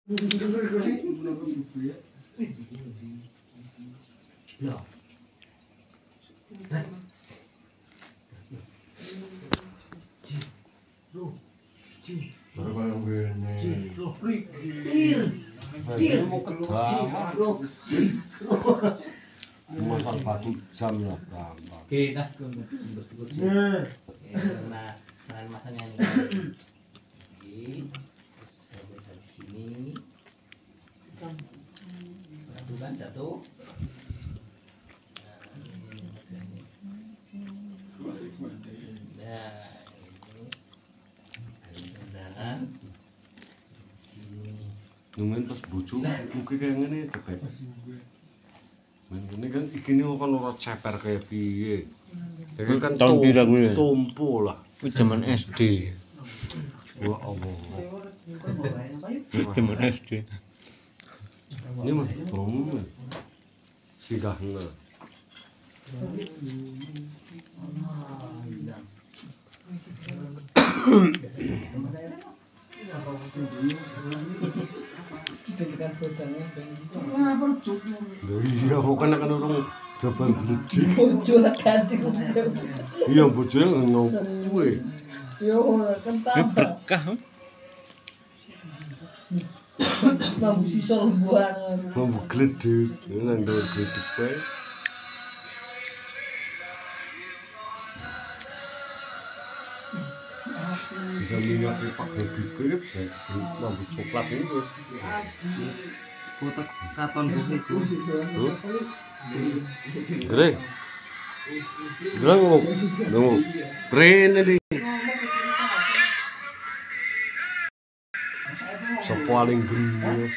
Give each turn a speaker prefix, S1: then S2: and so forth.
S1: Masak batu jam ya gampang.
S2: Oke, dah nah, bahan masaknya ini. Sampai dari sini. Satu kan jatuh. Nah, ini.
S1: Nungguin pas bojo mungkin kayak ngene cepet. Ini kan iki kan ora ceper kayak piye. Iki kan
S3: tahun pirang ya?
S1: Tumpu lah.
S3: Itu zaman SD.
S1: Wah Allah.
S3: Zaman SD.
S1: Ini mah bom. Sigahna. Iya, bukan akan orang jaban gede.
S4: Bojo lah ganti.
S1: Iya, bojone ngono kuwe.
S4: Yo, kan
S3: Ini
S4: tambah.
S3: berkah.
S4: Mambu sisol banget.
S1: Mambu gledek, nang ndawar gledek bae. Bisa minyak pakai bibir, mambu coklat itu.
S2: Kotak katon begitu.
S1: Greng. Greng ngomong. Ngomong. Brene di. So paling gede.